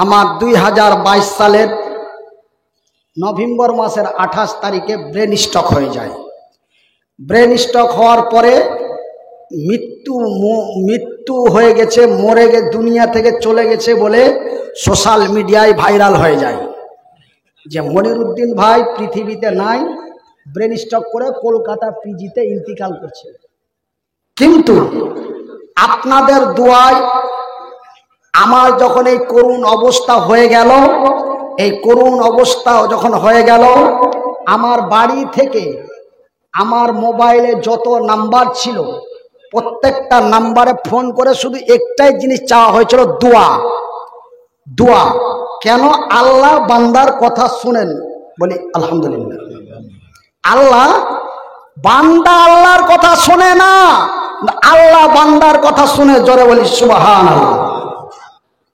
আমার 2022 সালের নভেম্বর মাসের 28 তারিখে ব্রেন স্ট্রোক হয়ে যায়। ব্রেন স্ট্রোক হওয়ার পরে মৃত্যু হয়ে গেছে, মরে গে দুনিয়া থেকে চলে গেছে বলে সোশ্যাল মিডিয়ায় ভাইরাল হয়ে যায় যে মনিরুদ্দিন ভাই পৃথিবীতে নাই, ব্রেন স্ট্রোক করে কলকাতা পিজিতে ইন্তিকাল করছে। কিন্তু আপনাদের দোয়ায় আমার যখন এই করুণ অবস্থা হয়ে গেল, এই করুণ অবস্থা যখন হয়ে গেল, আমার বাড়ি থেকে আমার মোবাইলে যত নাম্বার ছিল প্রত্যেকটা নাম্বারে ফোন করে শুধু একটাই জিনিস চাওয়া হয়েছিল, দোয়া। দোয়া কেন? আল্লাহ বান্দার কথা শুনেন। বলি আলহামদুলিল্লাহ। আল্লাহ বান্দা আল্লাহর কথা শুনে না, আল্লাহ বান্দার কথা শুনে। জোরে বলি সুবহানাল্লাহ।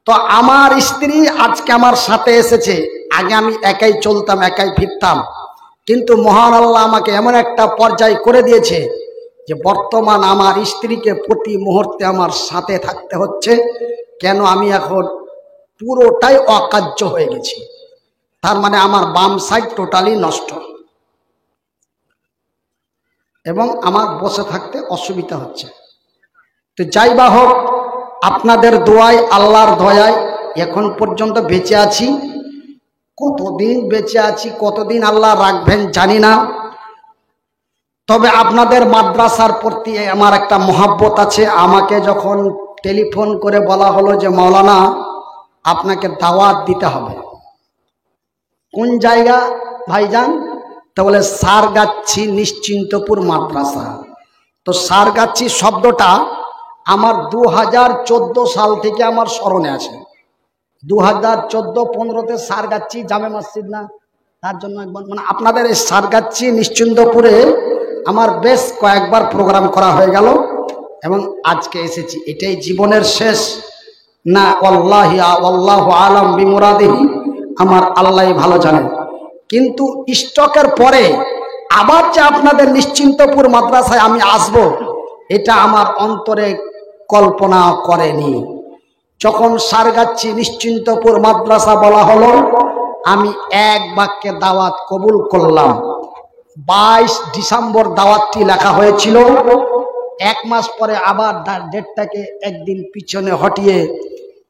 তো আমার স্ত্রী আজকে আমার সাথে এসেছে। আগে আমি একাই চলতাম, একাই ফিরতাম, কিন্তু মহান আল্লাহ আমাকে এমন একটা পর্যায় করে দিয়েছে যে বর্তমান আমার স্ত্রীকে প্রতি মুহূর্তে আমার সাথে থাকতে হচ্ছে। কেন? আমি এখন পুরোটাই অকার্য হয়ে গেছি। তার মানে আমার বাম সাইড টোটালি নষ্ট এবং আমার বসে থাকতে অসুবিধা হচ্ছে। তো যাই বা হোক, আপনাদের দোয়ায়, আল্লাহর দয়ায় এখন পর্যন্ত বেঁচে আছি। কতদিন বেঁচে আছি, কতদিন আল্লাহ রাখবেন জানি না। তবে আপনাদের মাদ্রাসার প্রতি আমার একটা মহব্বত আছে। আমাকে যখন টেলিফোন করে বলা হলো যে মাওলানা আপনাকে দাওয়াত দিতে হবে। কোন জায়গা ভাইজান? তো বলে সারগাচ্ছি নিশ্চিন্তপুর মাদ্রাসা। তো সারগাচ্ছি শব্দটা আমার 2014 সাল থেকে আমার স্মরণে আছে। 2014-15-তে সারগাচ্ছি জামে মসজিদ না, তার জন্য একবার মানে আপনাদের এই সারগাচ্ছি নিশ্চিন্তপুরে আমার বেশ কয়েকবার প্রোগ্রাম করা হয়ে গেল এবং আজকে এসেছি। এটাই জীবনের শেষ না? আল্লাহু আলাম বিমুরাদিহি, আমার আল্লাহই ভালো জানেন। কিন্তু স্ট্রোকের পরে আবার যে আপনাদের নিশ্চিন্তপুর মাদ্রাসায় আমি আসব, এটা আমার অন্তরে কল্পনা করেনি। যখন সারগাচ্ছি নিশ্চিন্তপুর মাদ্রাসা বলা হলো, আমি এক বাক্যে দাওয়াত কবুল করলাম। 22 ডিসেম্বর দাওয়াতটি লেখা হয়েছিল। এক মাস পরে আবার ডেটটাকে একদিন পিছনে হটিয়ে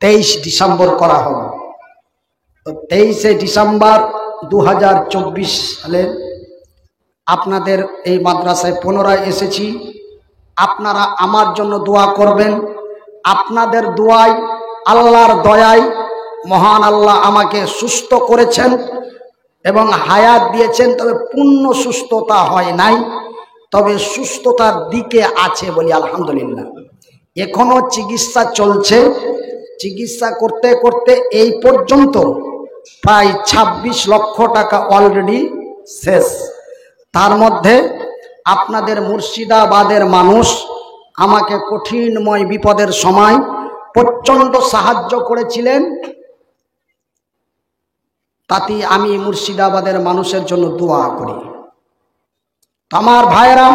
23 ডিসেম্বর করা হলো। তো 23শে ডিসেম্বর 2024 সালে আপনাদের এই মাদ্রাসায় পুনরায় এসেছি। আপনারা আমার জন্য দোয়া করবেন। আপনাদের দোয়ায়, আল্লাহর দয়ায় মহান আল্লাহ আমাকে সুস্থ করেছেন এবং হায়াত দিয়েছেন। তবে পূর্ণ সুস্থতা হয় নাই, তবে সুস্থতার দিকে আছে বলি আলহামদুলিল্লাহ। এখনো চিকিৎসা চলছে। চিকিৎসা করতে করতে এই পর্যন্ত প্রায় 26 লক্ষ টাকা অলরেডি শেষ। তার মধ্যে আপনাদের মুর্শিদাবাদের মানুষ আমাকে কঠিনময় বিপদের সময় প্রচণ্ড সাহায্য করেছিলেন। তাতে আমি মুর্শিদাবাদের মানুষের জন্য দোয়া করি। আমার ভাইরা,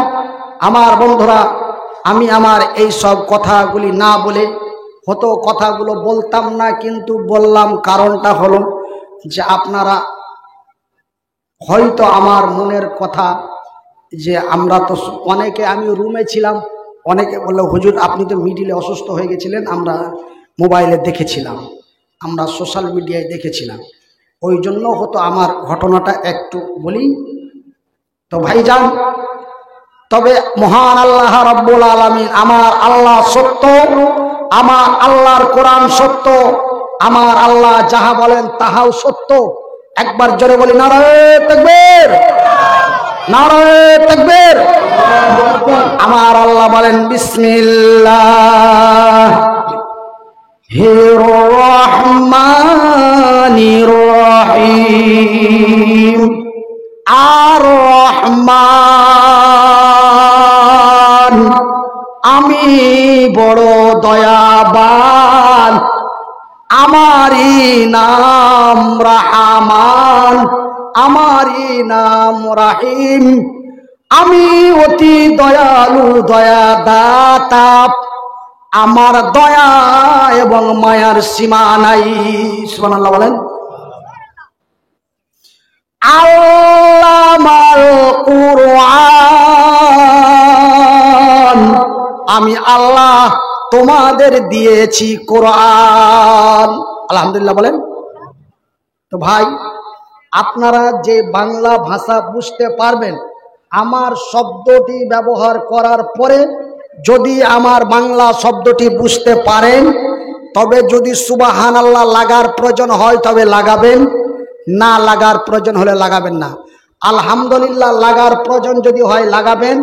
আমার বন্ধুরা, আমি আমার এই সব কথাগুলি না বলে হতো কথাগুলো বলতাম না, কিন্তু বললাম। কারণটা হলো যে আপনারা হয়তো আমার মনের কথা, যে আমরা তো অনেকে, আমি রুমে ছিলাম, অনেকে বললো হুজুর আপনি তো মিডিলে অসুস্থ হয়ে গেছিলেন, আমরা মোবাইলে দেখেছিলাম, আমরা সোশ্যাল মিডিয়ায় দেখেছিলাম, ওই জন্য হতো আমার ঘটনাটা একটু বলি। তো ভাইজান, তবে মহান আল্লাহ রাব্বুল আলামিন, আমার আল্লাহ সত্য, আমার আল্লাহর কোরআন সত্য, আমার আল্লাহ যাহা বলেন তাহাও সত্য। একবার জোরে বলি নারায়ে তাকবীর, নারায়ে তাকবীর। আমার আল্লাহ বলেন বিসমিল্লাহির রহমানির রহিম। আর রহমান, আমি বড় দয়াবান, আমারই নাম রহমান, আমারই নাম রহিম। আমি অতি দয়ালু, দয়া দাতা, আমার দয়া এবং মায়ার সীমা নাই। সুবহানাল্লাহ বলেন। আল্লামাল কুরআন, আমি আল্লাহ তোমাদের দিয়েছি কোরআন। আলহামদুলিল্লাহ বলেন। তো ভাই, আপনারা যে বাংলা ভাষা বুঝতে পারবেন, আমার শব্দটি ব্যবহার করার পরে যদি আমার বাংলা শব্দটি বুঝতে পারেন, তবে যদি সুবহানাল্লাহ লাগার প্রয়োজন হয় তবে লাগাবেন, না লাগার প্রয়োজন হলে লাগাবেন না। আলহামদুলিল্লাহ লাগার প্রয়োজন যদি হয় লাগাবেন,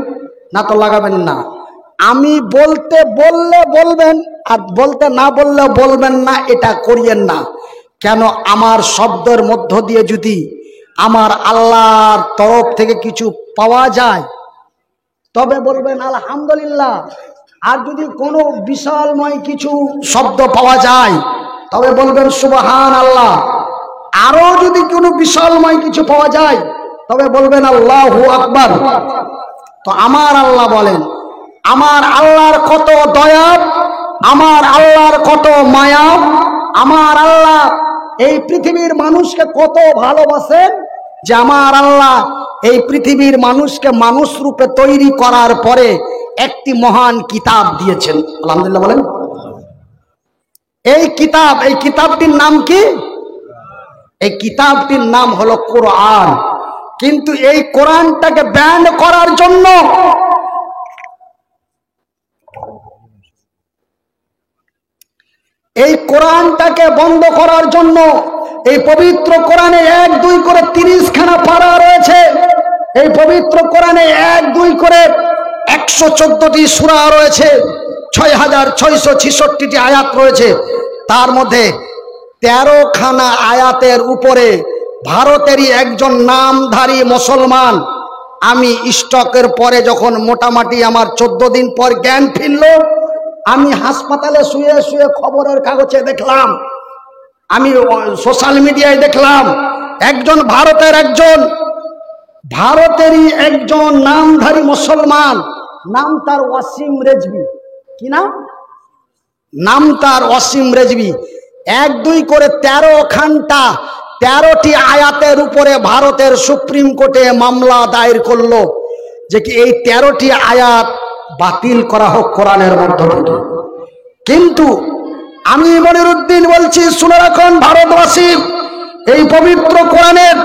না তো লাগাবেন না। আমি বলতে বললে বলবেন, আর বলতে না বললে বলবেন না, এটা করিয়েন না। কেন? আমার শব্দের মধ্য দিয়ে যদি আমার আল্লাহর তরফ থেকে কিছু পাওয়া যায় তবে বলবেন আলহামদুলিল্লাহ। আর যদি কোনো বিশালময় কিছু শব্দ পাওয়া যায় তবে বলবেন সুবহানাল্লাহ। আরো যদি কোনো বিশালময় কিছু পাওয়া যায় তবে বলবেন আল্লাহু আকবার। তো আমার আল্লাহ বলেন, আমার আল্লাহর কত দয়া, আমার আল্লাহর কত মায়া, আমার আল্লাহ এই পৃথিবীর মানুষকে কত ভালোবাসেন যে আমার আল্লাহ এই পৃথিবীর মানুষকে মানুষ রূপে তৈরি করার পরে একটি মহান কিতাব দিয়েছেন। আলহামদুলিল্লাহ বলেন। এই কিতাবটির নাম কি? এই কিতাবটির নাম হলো কোরআন। কিন্তু এই কোরআনটাকে ব্যান করার জন্য, এই কোরআনটাকে বন্ধ করার জন্য এই পবিত্র কোরআনে 1-2 করে 30 খানা পারা রয়েছে। এই পবিত্র কোরআনে 1-2 করে 114টি সূরা রয়েছে, 6666টি আয়াত রয়েছে। তার মধ্যে 13 খানা আয়াতের উপরে ভারতেরই একজন নামধারী মুসলমান, আমি স্ট্রোকের পরে যখন মোটামুটি আমার 14 দিন পর জ্ঞান ফিরল, আমি হাসপাতালে শুয়ে শুয়ে খবরের কাগজে দেখলাম, আমি সোশ্যাল মিডিয়ায় দেখলাম, একজন ভারতেরই একজন নামধারী মুসলমান, নাম তার ওয়াসিম রেজভি। কি নাম? নাম তার ওয়াসিম রেজভি। 1-2 করে 13টি আয়াতের উপরে ভারতের সুপ্রিম কোর্টে মামলা দায়ের করলো যে কি এই 13টি আয়াত বাতিল করা হোক কোরআনের মধ্য থেকে। কিন্তু আমি মনিরুদ্দিন বলছি, শুনে রাখুন ভারতবাসী, এই পবিত্র কোরআনের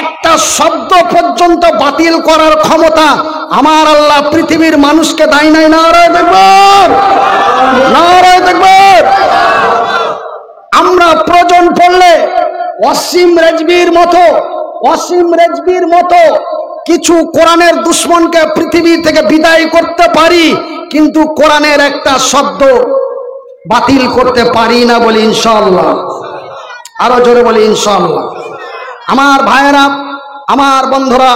একটা শব্দ পর্যন্ত বাতিল করার ক্ষমতা আমার আল্লাহ পৃথিবীর মানুষকে দেয় নাই। নারায়ে তাকবীর, নারায়ে তাকবীর। আমরা প্রয়োজন পড়লে ওয়াসিম রেজভির মতো কিছু কোরআনের দুশ্মনকে পৃথিবী থেকে বিদায় করতে পারি, কিন্তু কোরআনের একটা শব্দ বাতিল করতে পারি না। বলি ইনশাআল্লাহ। আরো জোরে বলি ইনশাআল্লাহ। আমার ভাইয়েরা, আমার বন্ধুরা,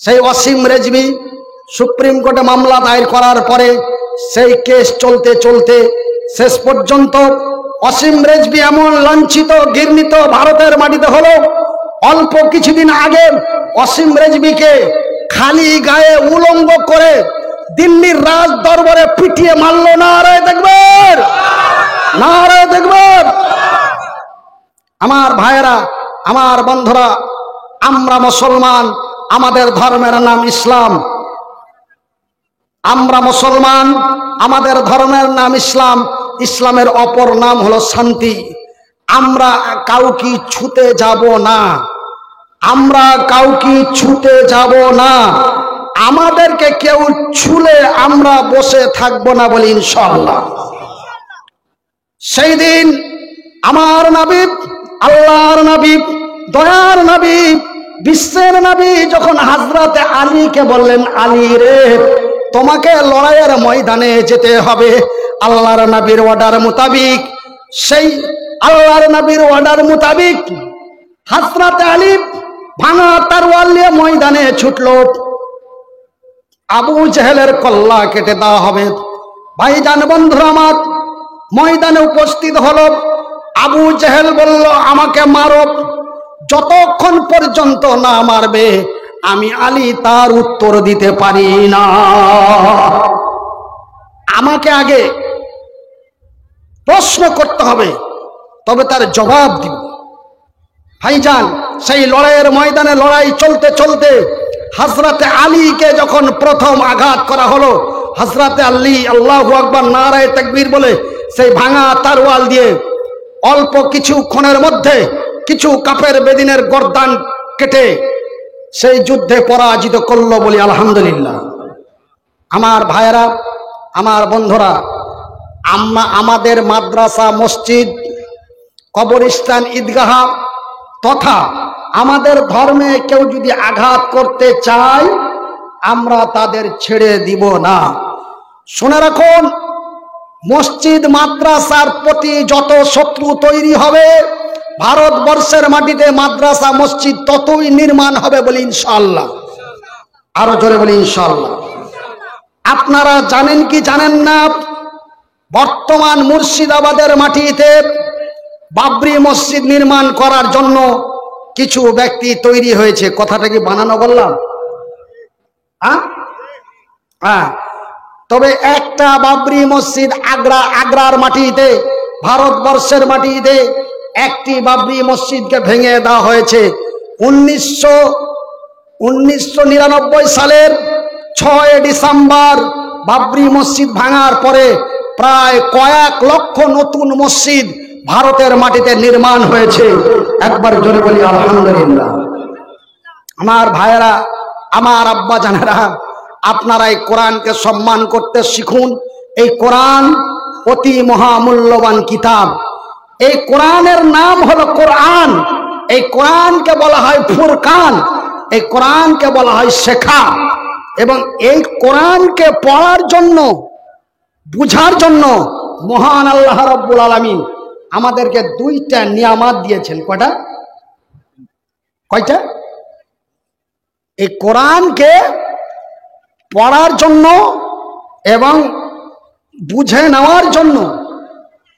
সেই ওয়াসিম রেজভি সুপ্রিম কোর্টে মামলা দায়ের করার পরে সেই কেস চলতে চলতে শেষ পর্যন্ত ওয়াসিম রেজভি এমন লাঞ্ছিত ঘৃণিত ভারতের মাটিতে হলো, অল্প কিছুদিন আগে ওয়াসিম রেজভিকে খালি গায়ে উলঙ্গ করে দিল্লির রাজ দরবারে পিটিয়ে মারলো। নারায়ে তাকবীর, নারায়ে তাকবীর। আমার ভাইয়েরা, আমার বন্ধুরা, আমরা মুসলমান, আমাদের ধর্মের নাম ইসলাম। আমরা মুসলমান, আমাদের ধর্মের নাম ইসলাম। ইসলামের অপর নাম হলো শান্তি। আমরা কাউকে ছুতে যাব না, আমরা কাউকে ছুতে যাব না, আমাদেরকে কেউ ছুলে আমরা বসে থাকবো না। বলি ইনশাআল্লাহ। সেই দিন আমার নবী, আল্লাহর নবী, দয়ার নবী, বিশ্বের নবী যখন হযরতে আলীকে বললেন, আলী রে, তোমাকে লড়াইয়ের ময়দানে যেতে হবে আল্লাহর নবীর অর্ডার মোতাবিক, সেই আল্লাহর নবীর অর্ডার মোতাবিক হযরতে আলী ভাঙা তরোয়াল নিয়ে ময়দানে ছুটল। আবু জেহেলের কল্লা কেটে দেওয়া হবে। ভাইজান বন্ধুরা আমার, ময়দানে উপস্থিত হলো। আবু জেহেল বলল, আমাকে মারো, যতক্ষণ পর্যন্ত না মারবে আমি আলী তার উত্তর দিতে পারি না। আমাকে আগে প্রশ্ন করতে হবে, তবে তার জবাব দিব। ভাইজান, সেই লড়াইয়ের ময়দানে লড়াই চলতে চলতে হযরতে আলীকে যখন প্রথম আঘাত করা হলো, হযরতে আলী আল্লাহু আকবার নারায়ে তাকবীর বলে সেই ভাঙা তরোয়াল দিয়ে অল্প কিছুক্ষণের মধ্যে কিছু কাফের বেদিনের গর্দান কেটে সেই যুদ্ধে পরাজিত করলো, বলি আলহামদুলিল্লাহ। আমার ভাইয়েরা, আমার বন্ধুরা, আমাদের মাদ্রাসা, মসজিদ, কবরস্থান, ঈদগাহ তথা আমাদের ধর্মে কেউ যদি আঘাত করতে চায়, আমরা তাদের ছেড়ে দিব না। শুনে রাখুন, মসজিদ মাদ্রাসার প্রতি যত শত্রু তৈরি হবে, ভারতবর্ষের মাটিতে মাদ্রাসা মসজিদ ততই নির্মাণ হবে, বলি ইনশাআল্লাহ। আরো জোরে বলি ইনশাআল্লাহ। আপনারা জানেন কি জানেন না, বর্তমান মুর্শিদাবাদের মাটিতে বাবরি মসজিদ নির্মাণ করার জন্য কিছু ব্যক্তি তৈরি হয়েছে। কথাটা কি বানানো বললাম? হ্যাঁ, তবে একটা বাবরি মসজিদ আগ্রার মাটিতে, ভারতবর্ষের মাটিতে একটি বাবরি মসজিদকে ভেঙে দেওয়া হয়েছে। 1999 সালের 6 ডিসেম্বর বাবরি মসজিদ ভাঙার পরে প্রায় কয়েক লক্ষ নতুন মসজিদ ভারতের মাটিতে নির্মাণ হয়েছে। একবার জোরে বলি আলহামদুলিল্লাহ। আমার ভাইয়েরা, আমার আব্বা জানেরা, আপনারা এই কোরআনকে সম্মান করতে শিখুন। এই কোরআন অতি মহামূল্যবান কিতাব। এই কোরআনের নাম হলো কোরআন। এই কোরআনকে বলা হয় ফুরকান, এই কোরআনকে বলা হয় শেখা। এবং এই কোরআনকে পড়ার জন্য, বুঝার জন্য মহান আল্লাহ রাব্বুল আলামিন আমাদেরকে 2টা নিয়ামত দিয়েছেন। কয়টা? এই কোরআনকে পড়ার জন্য এবং বুঝে নেওয়ার জন্য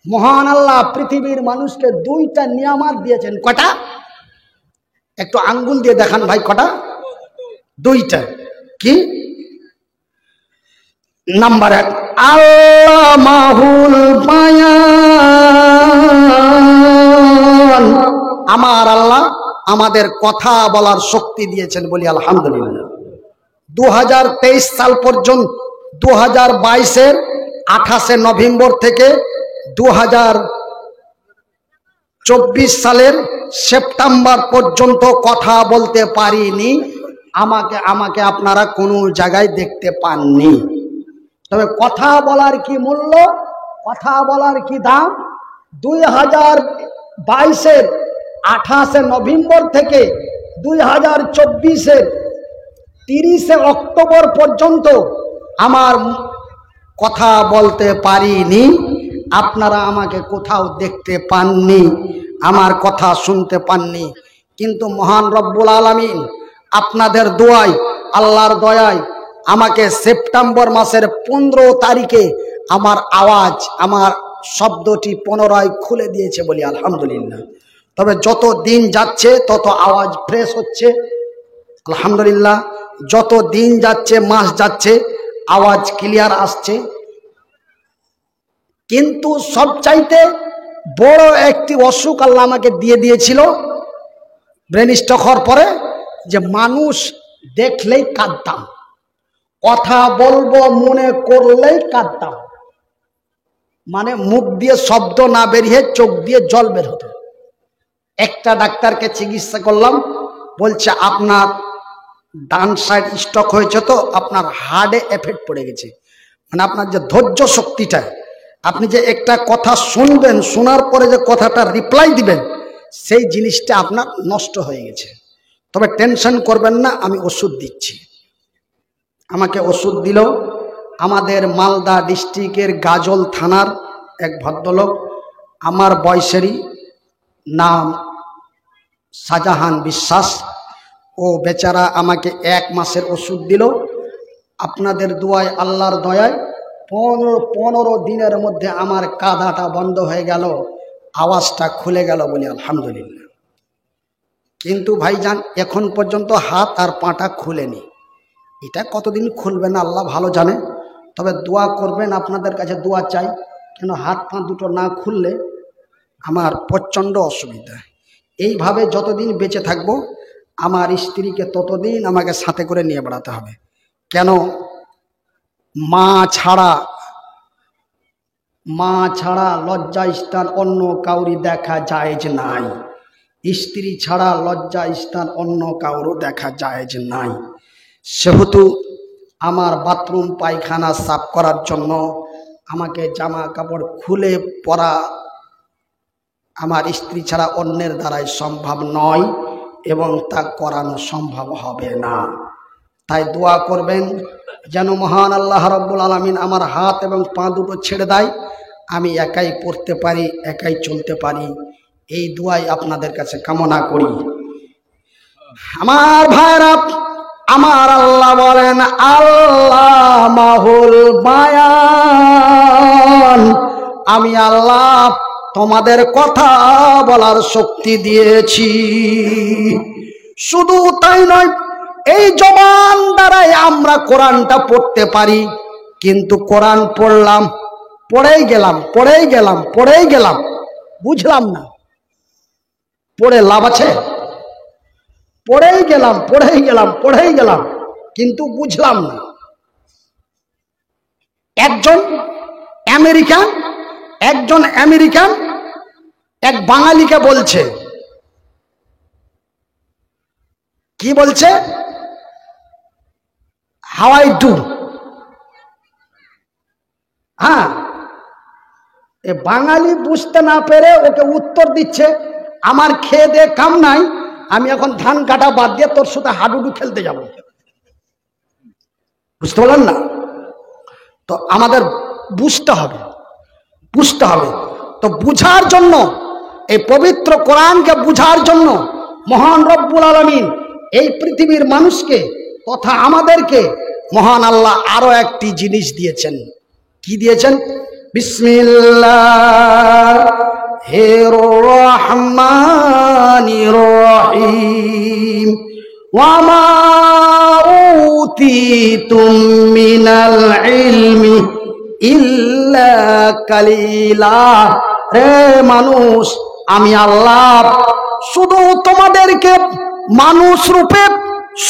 মহান আল্লাহ পৃথিবীর মানুষকে 2টা নিয়ামত দিয়েছেন। কটা? একটু আঙ্গুল দিয়ে দেখান ভাই, কটা? 2টা। কি? নাম্বার 1, আল্লামাহুল বায়ান। আমার আল্লাহ আমাদের কথা বলার শক্তি দিয়েছেন, বলি আলহামদুলিল্লাহ। 2023 সাল পর্যন্ত, 2022-এর 28শে নভেম্বর থেকে 2024 সালের সেপ্টেম্বর পর্যন্ত কথা বলতে পারিনি। আমাকে আপনারা কোনো জায়গায় দেখতে পাননি। তবে কথা বলার কি মূল্য, কথা বলার কি দাম, 2022-এর 28শে নভেম্বর থেকে 2024-এর 30শে অক্টোবর পর্যন্ত আমার কথা বলতে পারিনি। আপনারা আমাকে কোথাও দেখতে পাননি, আমার কথা শুনতে পাননি। কিন্তু মহান রব্বুল আলামিন আপনাদের দোয়ায়, আল্লাহর দয়ায় আমাকে সেপ্টেম্বর মাসের 15 তারিখে আমার আওয়াজ, আমার শব্দটি পুনরায় খুলে দিয়েছে, বলি আলহামদুলিল্লাহ। তবে যত দিন যাচ্ছে তত আওয়াজ ফ্রেশ হচ্ছে, আলহামদুলিল্লাহ। যত দিন যাচ্ছে, মাস যাচ্ছে, আওয়াজ ক্লিয়ার আসছে। কিন্তু সবচাইতে বড় একটি অসুখ আল্লাহ আমাকে দিয়ে দিয়েছিল ব্রেন স্ট্রোক হওয়ার পরে, যে মানুষ দেখলেই কাঁদতাম, কথা বলবো মনে করলেই কাঁদতাম। মানে মুখ দিয়ে শব্দ না বেরিয়ে চোখ দিয়ে জল বের হতো। একটা ডাক্তারকে চিকিৎসা করলাম, বলছে আপনার ডান সাইড স্ট্রোক হয়েছে, তো আপনার হার্টে এফেক্ট পড়ে গেছে। মানে আপনার যে ধৈর্য শক্তিটা, আপনি যে একটা কথা শুনবেন, শোনার পরে যে কথাটা রিপ্লাই দিবেন, সেই জিনিসটা আপনার নষ্ট হয়ে গেছে। তবে টেনশন করবেন না, আমি ওষুধ দিচ্ছি। আমাকে ওষুধ দিল আমাদের মালদা ডিস্ট্রিক্টের গাজল থানার এক ভদ্রলোক, আমার বয়সেরই, নাম শাহজাহান বিশ্বাস। ও বেচারা আমাকে 1 মাসের ওষুধ দিল। আপনাদের দোয়ায়, আল্লাহর দয়ায় 15 দিনের মধ্যে আমার কাঁদাটা বন্ধ হয়ে গেল, আওয়াজটা খুলে গেল, বলি আলহামদুলিল্লাহ। কিন্তু ভাইজান এখন পর্যন্ত হাত আর পাটা খুলেনি। এটা কতদিন খুলবে না আল্লাহ ভালো জানে। তবে দোয়া করবেন, আপনাদের কাছে দোয়া চাই, কেন হাত পা দুটো না খুললে আমার প্রচণ্ড অসুবিধা। এইভাবে যতদিন বেঁচে থাকবো আমার স্ত্রীকে ততদিন আমাকে সাথে করে নিয়ে বেড়াতে হবে। কেন? মা ছাড়া লজ্জা স্থান অন্য কাউরি দেখা জায়েজ নাই। স্ত্রী ছাড়া লজ্জা স্থান অন্য কাউরও দেখা জায়েজ নাই। সেহেতু আমার বাথরুম পায়খানা সাফ করার জন্য আমাকে জামা কাপড় খুলে পরা আমার স্ত্রী ছাড়া অন্যের দ্বারাই সম্ভব নয় এবং তা করানো সম্ভব হবে না। তাই দোয়া করবেন যেন মহান আল্লাহ রাব্বুল আলামিন আমার হাত এবং পা দুটো ছেড়ে দেয়, আমি একাই পড়তে পারি, একাই চলতে পারি। এই দোয়াই আপনাদের কাছে কামনা করি। আমার ভাইরা, আমার আল্লাহ বলেন আল্লাহ মাহুল বায়ান, আমি আল্লাহ তোমাদের কথা বলার শক্তি দিয়েছি। শুধু তাই নয়, এই জবান দ্বারাই আমরা কোরআনটা পড়তে পারি, কিন্তু কোরআন পড়লাম, পড়েই গেলাম, বুঝলাম না। পড়ে লাভ আছে? পড়েই গেলাম, কিন্তু বুঝলাম না। একজন আমেরিকান এক বাঙালিকে বলছে, কি বলছে? How I do. হ্যাঁ, এ বাঙালি বুঝতে না পেরে ওকে উত্তর দিচ্ছে, আমার খেয়ে দে কাম নাই, আমি এখন ধান কাটা বাদ দিয়ে তোর সাথে হাডুডু খেলতে যাব। বুঝতে পারলেন না? তো আমাদের বুঝতে হবে। তো বুঝার জন্য, এই পবিত্র কোরআনকে বুঝার জন্য মহান রব্বুল আলামিন এই পৃথিবীর মানুষকে তথা আমাদেরকে মহান আল্লাহ আরো একটি জিনিস দিয়েছেন। কি দিয়েছেন? বিসমিল্লাহির রহমানির রহিম। ওয়া মা উতিতুম মিনাল ইলমি ইল্লা কালিলা। রে মানুষ, আমি আল্লাহ শুধু তোমাদেরকে মানুষ রূপে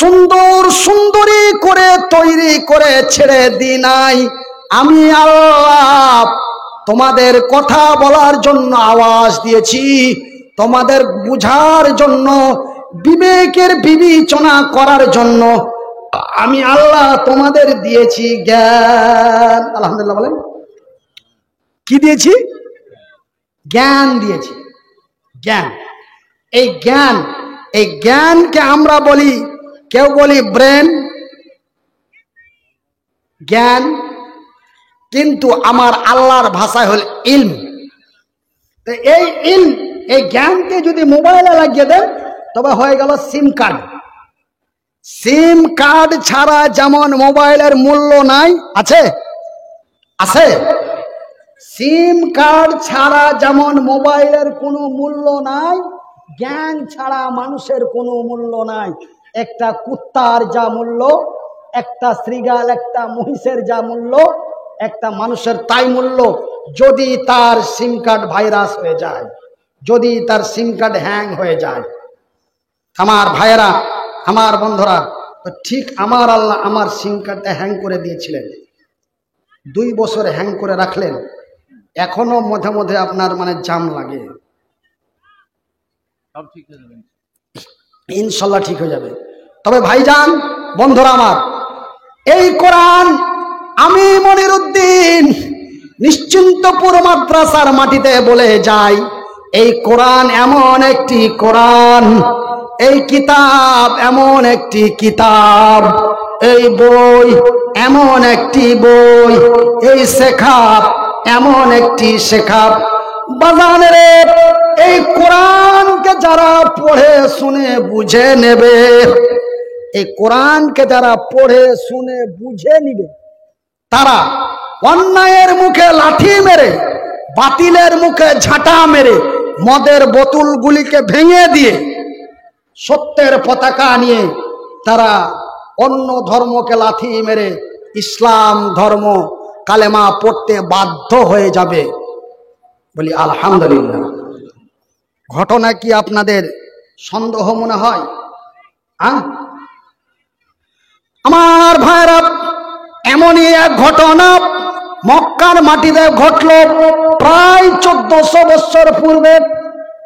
সুন্দর সুন্দরী করে তৈরি করে ছেড়ে দিই নাই। আমি আল্লাহ তোমাদের কথা বলার জন্য আওয়াজ দিয়েছি, তোমাদের বুঝার জন্য, বিবেকের বিবেচনা করার জন্য আমি আল্লাহ তোমাদের দিয়েছি জ্ঞান। আলহামদুলিল্লাহ বলেন। কি দিয়েছি? জ্ঞান দিয়েছি। জ্ঞান। এই জ্ঞানকে আমরা বলি, কেউ বলি ব্রেন, জ্ঞান, কিন্তু আমার আল্লাহর ভাষায় হল ইলম। তো এই ইলম, এই জ্ঞানকে যদি মোবাইলে লাগিয়ে দেন তবে হয়ে গেল সিম কার্ড। সিম কার্ড ছাড়া যেমন মোবাইলের মূল্য নাই, আছে? সিম কার্ড ছাড়া যেমন মোবাইলের কোনো মূল্য নাই, জ্ঞান ছাড়া মানুষের কোনো মূল্য নাই। একটা কুত্তার যা মূল্য, একটা শ্রীগাল, একটা মহিষের যা মূল্য, একটা মানুষের তাই মূল্য। যদি তার সিম কার্ড ভাইরাস হয়ে যায়, যদি তার সিম কার্ড হ্যাং হয়ে যায়। আমার ভাইয়েরা, আমার বন্ধুরা, তো ঠিক আমার আল্লাহ আমার সিম কার্ডটা হ্যাং করে দিয়েছিলেন, 2 বছর হ্যাং করে রাখলেন। এখনো মধ্যে মধ্যে আপনার জাম লাগে, ইনশাল্লাহ ঠিক হয়ে যাবে। তবে ভাইজান, বন্ধুরা আমার, এই কোরআন আমি মনিরউদ্দিন নিশ্চিন্তপুর মাদ্রাসার মাটিতে বলে যাই, এই কোরআন এমন একটি কোরআন, এই কিতাব এমন একটি কিতাব, এই বই এমন একটি বই, এই শেখাব এমন একটি শেখাব। বাজানে এই কোরআনকে যারা পড়ে শুনে বুঝে নেবে, এই কোরআনকে যারা পড়ে শুনে বুঝে নিবে, তারা অন্যায়ের মুখে লাঠি মেরে, বাতিলের মুখে ঝাঁটা মেরে, মদের বোতলগুলিকে ভেঙে দিয়ে সত্যের পতাকা নিয়ে তারা অন্য ধর্মকে লাথি মেরে ইসলাম ধর্ম কালেমা পড়তে বাধ্য হয়ে যাবে। বলি আলহামদুলিল্লাহ। ঘটনা কি আপনাদের সন্দেহ মনে হয়? আমার ভাইরা, এমনই এক ঘটনা মক্কার মাটিতে ঘটল প্রায় 1400 বছর পূর্বে।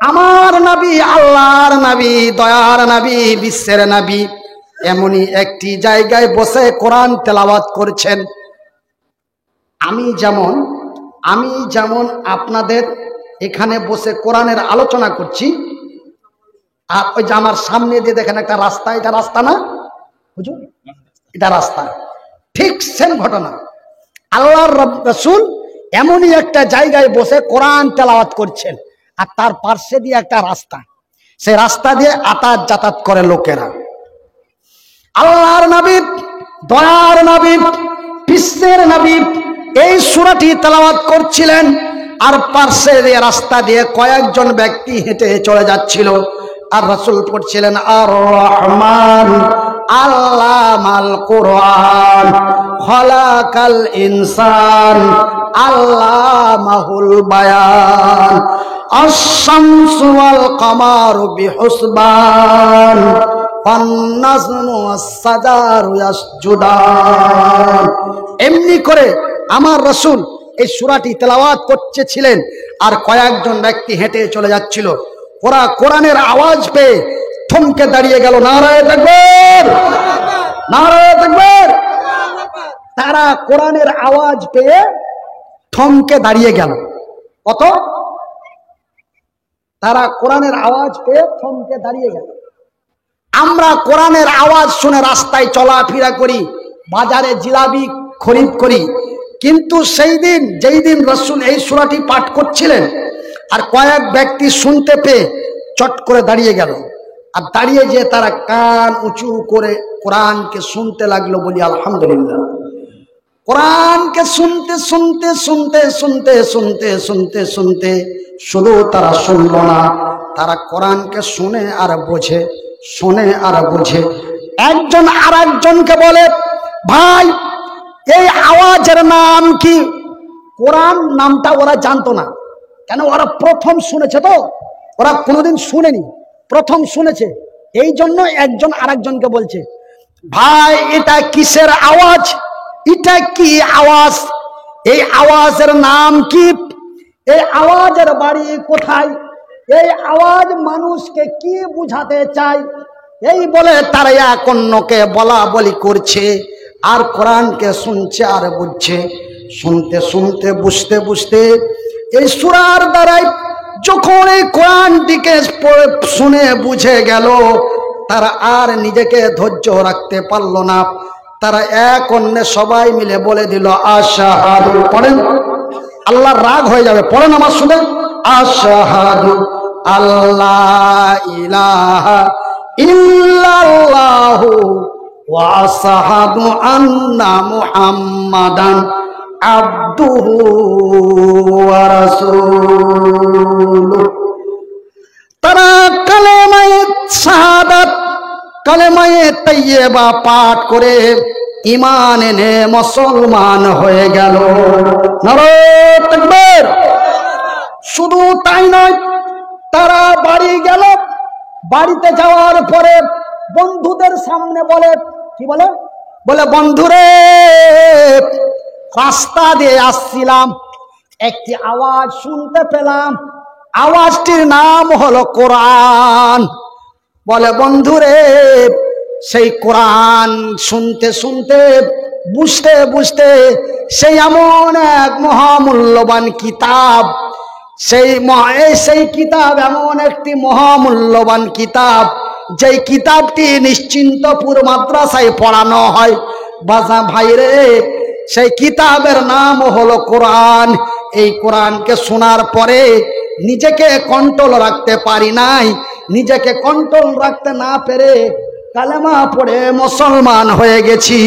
আমার নবী, আল্লাহর নবী, দয়ার নবী, বিশ্বের নবী এমনই একটি জায়গায় বসে কোরআন তেলাওয়াত করছেন। আমি যেমন আপনাদের এখানে বসে কোরআনের আলোচনা করছি, আর ওই যে আমার সামনে দিয়ে দেখেন একটা রাস্তা, এটা রাস্তা না বুঝুন, এটা রাস্তা। ঠিক সেম ঘটনা, আল্লাহর রাসূল এমনই একটা জায়গায় বসে কোরআন তেলাওয়াত করছেন, আর তার পার্শ্বে দিয়ে একটা রাস্তা, সেই রাস্তা দিয়ে যাতায়াত করে লোকেরা। আল্লাহর নবী, দয়ার নবী, বিশ্বের নবী এই সূরাটি তেলাওয়াত করছিলেন, আর পার্শ্বে দিয়ে রাস্তা দিয়ে কয়েকজন ব্যক্তি হেঁটে চলে যাচ্ছিল, আর রাসূল পড়ছিলেন আর রহমান আল্লামাল কুরআন খলাকাল ইনসান আল্লামাহুল বায়ান আশ-শামসু ওয়াল কামারু বিহুসবান ওয়ান-নাজমু ওয়াস-শাজারু ইয়াসজুদান। এমনি করে আমার রাসূল এই সূরাটি তেলাওয়াত করতেছিলেন, আর কয়েকজন ব্যক্তি হেঁটে চলে যাচ্ছিল। ওরা কোরআনের আওয়াজ পেয়ে থমকে দাঁড়িয়ে গেল। নারায়ে তাকবীর, নারায়ে তাকবীর। তারা কোরআনের আওয়াজ পেয়ে থমকে দাঁড়িয়ে গেল। কত? তারা কোরআনের আওয়াজ পেয়ে থমকে দাঁড়িয়ে গেল। আমরা কোরআনের আওয়াজ শুনে রাস্তায় চলাফেরা করি, বাজারে জিলাপি খরিদ করি, কিন্তু সেই দিন যেই দিন রাসূল এই সূরাটি পাঠ করছিলেন, আর কয়েক ব্যক্তি শুনতে পেয়ে চট করে দাঁড়িয়ে গেল, আর দাঁড়িয়ে যেয়ে তারা কান উঁচু করে কোরআনকে শুনতে লাগলো। বলি আলহামদুলিল্লাহ। কোরআনকে শুনতে শুনতে শুনতে শুনতে শুনতে শুনতে শুনতে শুধু তারা শুনল না, তারা কোরআনকে শুনে আর বোঝে, শুনে আর বোঝে। একজন আর একজনকে বলে, ভাই এই আওয়াজের নাম কি? কোরআন নামটা ওরা জানতো না, কেন ওরা প্রথম শুনেছে, তো ওরা কোনোদিন শুনেনি, প্রথম শুনেছে। এই জন্য একজন আরেকজনকে বলছে, ভাই এটা কিসের আওয়াজ? এটা কি আওয়াজ? এই আওয়াজের নাম কি? এই আওয়াজের বাড়ি কোথায়? এই আওয়াজ মানুষকে কি বুঝাতে চায়? এই বলে তারা এক অন্যকে বলা বলি করছে, আর কোরআনকে শুনছে আর বুঝছে। শুনতে শুনতে বুঝতে বুঝতে এই সূরার দ্বারাই যখন এই কোরআনটিকে শুনে বুঝে গেল, তারা আর নিজেকে ধৈর্য রাখতে পারল না। তারা এক অন্যে সবাই মিলে বলে দিল আশহাদু। পড়েন, আল্লাহর রাগ হয়ে যাবে। পড়েন আমার শুনে, আশহাদু আল্লাহ ইলাহা ইল্লাল্লাহু ওয়া আশহাদু আন্না মুহাম্মাদান আবদুহু ওয়া রাসূলুহু। তারা কালেমায়ে শাহাদাত, কালেমায়ে তাইয়্যিবা পাঠ করে ঈমান এনে মুসলমান হয়ে গেল। নারায়ে তাকবীর। শুধু তাই নয়, তারা বাড়ি গেল। বাড়িতে যাওয়ার পরে বন্ধুদের সামনে বলে, কি বলে? বলে বন্ধুরে, রাস্তা দিয়ে আসছিলাম, একটি আওয়াজ শুনতে পেলাম, আওয়াজটির নাম হলো কোরআন। বলে বন্ধুরে, সেই কোরআন শুনতে শুনতে বুঝতে বুঝতে সেই এমন এক মহামূল্যবান কিতাব, সেই কিতাব এমন একটি মহামূল্যবান কিতাব, যেই কিতাবটি নিশ্চিন্তপুর মাদ্রাসায় পড়ানো হয়। বাজা ভাইরে, সেই কিতাবের নাম হলো কোরআন। এই কোরআনকে শোনার পরে নিজেকে কন্ট্রোল রাখতে পারি নাই, নিজেকে কন্ট্রোল রাখতে না পেরে কালেমা পড়ে মুসলমান হয়ে গেছি।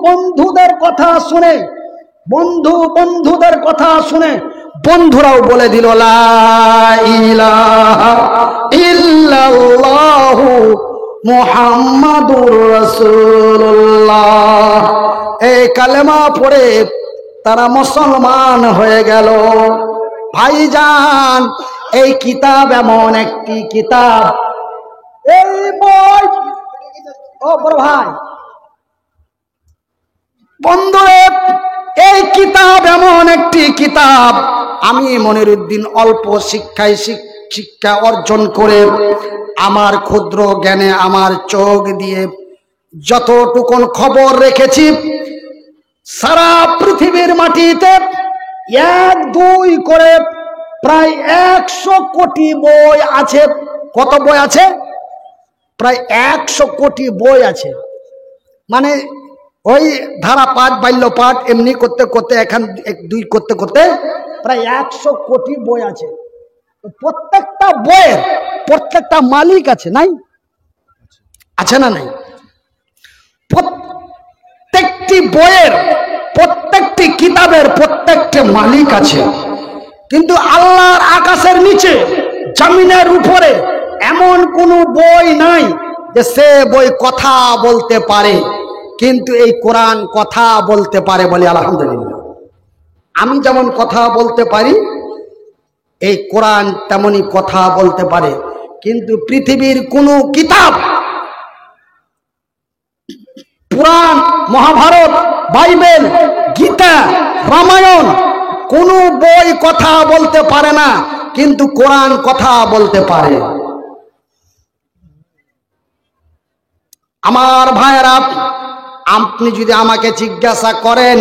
বন্ধুদের কথা শুনে, বন্ধুদের কথা শুনে বন্ধুরাও বলে দিল লা ইলাহা ইল্লাল্লাহু মুহাম্মাদুর রাসূলুল্লাহ। এই কালেমা পড়ে তারা মুসলমান হয়ে গেল। ভাইজান, এই কিতাব এমন একটি কিতাব, এই বই, ও বড় ভাই বন্ধুরে, এই কিতাব এমন একটি কিতাব, আমি মনিরুদ্দিন অল্প শিক্ষা অর্জন করে আমার ক্ষুদ্র জ্ঞানে আমার চোখ দিয়ে যতটুকুন খবর রেখেছি, সারা পৃথিবীর মাটিতে 1-2 করে প্রায় 100 কোটি বই আছে। কত বই আছে? প্রায় 100 কোটি বই আছে। মানে ওই ধারা পাঠ, বাল্য পাঠ এমনি করতে করতে 1-2 করতে করতে প্রায় 100 কোটি বই আছে। প্রত্যেকটা বইয়ের প্রত্যেকটা মালিক আছে, নাই? আছে না নাই? প্রত্যেকটি বইয়ের, প্রত্যেকটি কিতাবের প্রত্যেকটি মালিক আছে। কিন্তু আল্লাহর আকাশের নিচে, জমিনের উপরে এমন কোনো বই নাই যে সে বই কথা বলতে পারে। কিন্তু এই কোরআন কথা বলতে পারে, বলি আলহামদুলিল্লাহ। আমি যেমন কথা বলতে পারি, এই কোরআন তেমনি কথা বলতে পারে। কিন্তু পৃথিবীর কোনো কিতাব, পুরাণ, মহাভারত, বাইবেল, গীতা, রামায়ণ, কোনো বই কথা বলতে পারে না, কিন্তু কোরআন কথা বলতে পারে। আমার ভাইয়েরা, আপনি যদি আমাকে জিজ্ঞাসা করেন,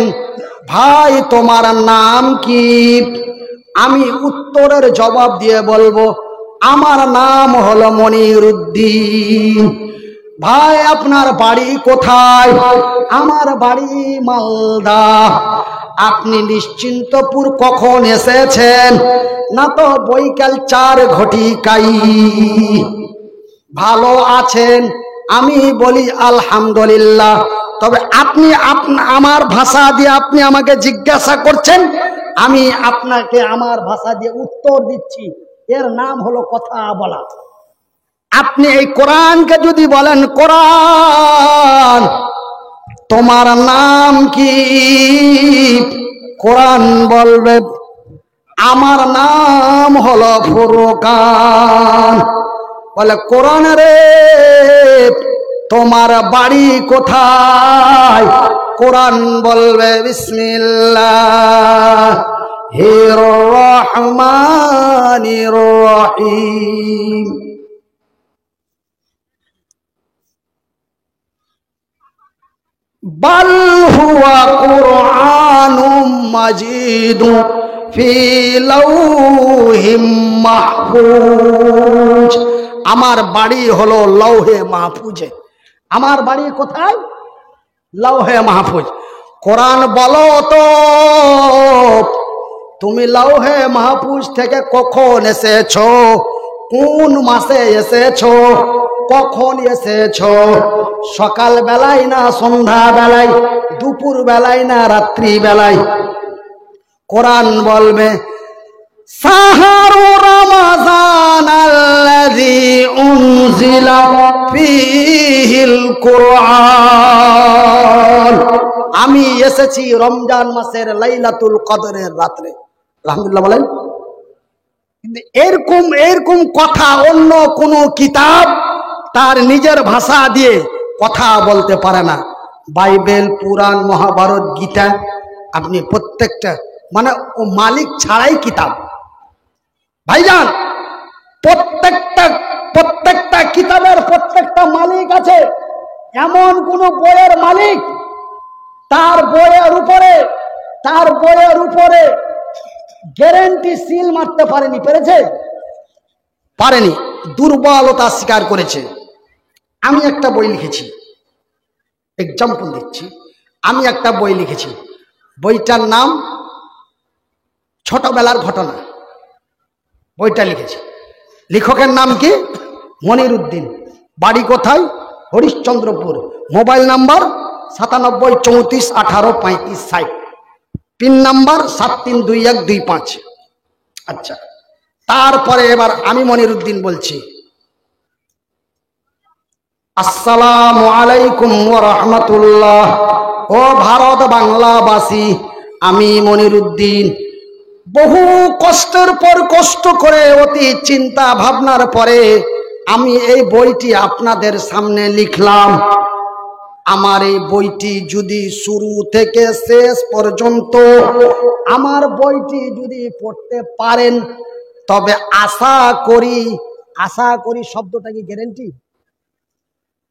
ভাই তোমার নাম কি, আমি উত্তরের জবাব দিয়ে বলবো, আমার নাম হলো মনিরুদ্দিন। ভাই আপনার বাড়ি কোথায়? আমার বাড়ি মালদা। আপনি নিশ্চিন্তপুর কখন এসেছেন? না তো বৈকাল 4 ঘটিকাই। ভালো আছেন? আমি বলি আলহামদুলিল্লাহ। তবে আপনি আমার ভাষা দিয়ে আপনি আমাকে জিজ্ঞাসা করছেন, আমি আপনাকে আমার ভাষা দিয়ে উত্তর দিচ্ছি। এর নাম হলো কথা বলা। আপনি এই কোরআনকে যদি বলেন, কোরআন তোমার নাম কি, কোরআন বলবে আমার নাম হলো ফুরকান। বলে কোরআন রে তোমার বাড়ি কোথায়? কোরআন বলবে বিসমিল্লাহির রহমানির রহিম। বাল হুয়া কুরআনুম মাজিদুন ফি লাউহিম মাহফুজ। আমার বাড়ি হলো লৌহে মাহফুজে। আমার বাড়ি কোথায়? লৌহে মাহফুজ। কোরআন বলো তো, তুমি লৌহে মাহফুজ থেকে কখন এসেছো? কোন মাসে এসেছো? কখন এসেছো? সকাল বেলায় না সন্ধ্যা বেলায়? দুপুর বেলায় না রাত্রি বেলায়? কোরআন বলবে শাহরু রমাযান আল্লাযী উনজিলা ফীহিল কুরআন। আমি এসেছি রমজান মাসের লাইলাতুল কদরের রাতে। আলহামদুলিল্লাহ বলেন। কিন্তু এরকম কথা অন্য কোন কিতাব তার নিজের ভাষা দিয়ে কথা বলতে পারে না। বাইবেল, পুরাণ, মহাভারত, গীতা, আপনি প্রত্যেকটা মানে ও মালিক ছাড়াই কিতাব। ভাইজান, প্রত্যেকটা কিতাবের প্রত্যেকটা মালিক আছে। এমন কোন বইয়ের মালিক তার বইয়ের উপরে গ্যারান্টি সিল মারতে পারেনি। পেরেছে? পারেনি। দুর্বলতা স্বীকার করেছে। আমি একটা বই লিখেছি, এক্সাম্পল দিচ্ছি। আমি একটা বই লিখেছি, বইটার নাম ছোটবেলার ঘটনা। বইটা লিখেছি, লেখকের নাম কি? মনিরুদ্দিন। বাড়ি কোথায়? Harishchandrapur. Mobile number 9734183560, pin number 732125। আচ্ছা, তারপরে এবার আমি মনিরুদ্দিন বলছি, আসসালামু আলাইকুম ওয়া রাহমাতুল্লাহ। ও ভারত বাংলাবাসী, আমি মনিরুদ্দিন বহু কষ্টের পর কষ্ট করে অতি চিন্তা ভাবনার পরে আমি এই বইটি আপনাদের সামনে লিখলাম। আমার এই বইটি যদি শুরু থেকে শেষ পর্যন্ত আমার বইটি যদি পড়তে পারেন তবে আশা করি শব্দটা কি গ্যারান্টি?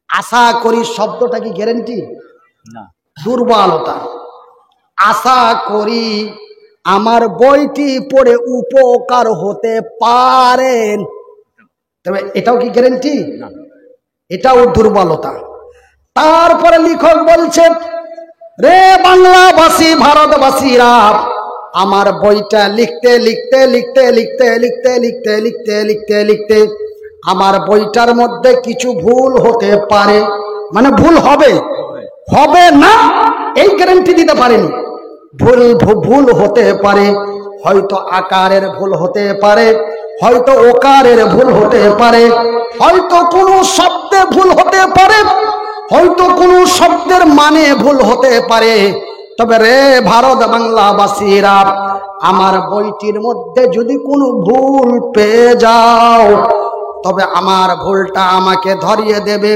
আশা করি শব্দটা কি গ্যারান্টি? না, দুর্বলতা। আশা করি আমার বইটি পড়ে উপকার হতে পারেন, তবে এটাও কি গ্যারান্টি? না, এটাও দুর্বলতা। তারপরে লেখক বলছেন, রে বাংলাবাসী, ভারতবাসীরা, আমার বইটা লিখতে লিখতে লিখতে লিখতে লিখতে লিখতে লিখতে লিখতে লিখতে আমার বইটার মধ্যে কিছু ভুল হতে পারে, মানে ভুল হবে না এই গ্যারান্টি দিতে পারেনি। ভুল হতে পারে, হয়তো আকারের ভুল হতে পারে, হয়তো ওকারের ভুল হতে পারে, হয়তো কোনো শব্দে ভুল হতে পারে, হয়তো কোনো শব্দের মানে ভুল হতে পারে। তবে রে ভারত বাংলাবাসীরা, আমার বইটির মধ্যে যদি কোনো ভুল পেয়ে যাও তবে আমার ভুলটা আমাকে ধরিয়ে দেবে।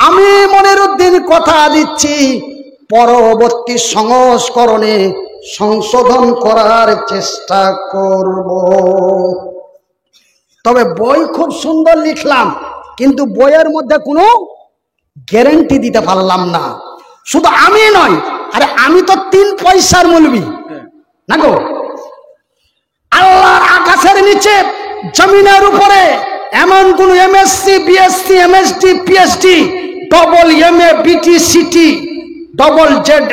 আমি মনিরুদ্দিন কথা দিচ্ছি, পরবর্তী সংস্করণে সংশোধন করার চেষ্টা করব। তবে বই খুব সুন্দর লিখলাম, কিন্তু বইয়ের মধ্যে কোনো গ্যারান্টি দিতে পারলাম না। শুধু আমি নয়, আরে আমি তো 3 পয়সার মৌলবি না গো। আল্লাহর আকাশের নিচে জমিনের উপরে এমন কোন MSc, BSc, MSD, PhD, double MA, BT, CT, double Z,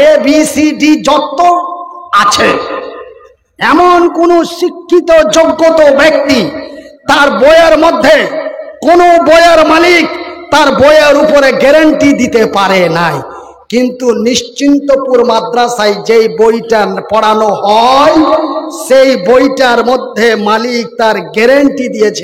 A B C D যত আছে, এমন কোন শিক্ষিত যোগ্যত ব্যক্তি তার বইয়ের মধ্যে কোন বইয়ের মালিক তার বইয়ের উপরে গ্যারান্টি দিতে পারে নাই। কিন্তু নিশ্চিন্তপুর মাদ্রাসায় যেই বইটা পড়ানো হয় সেই বইটার মধ্যে মালিক তার গ্যারান্টি দিয়েছে।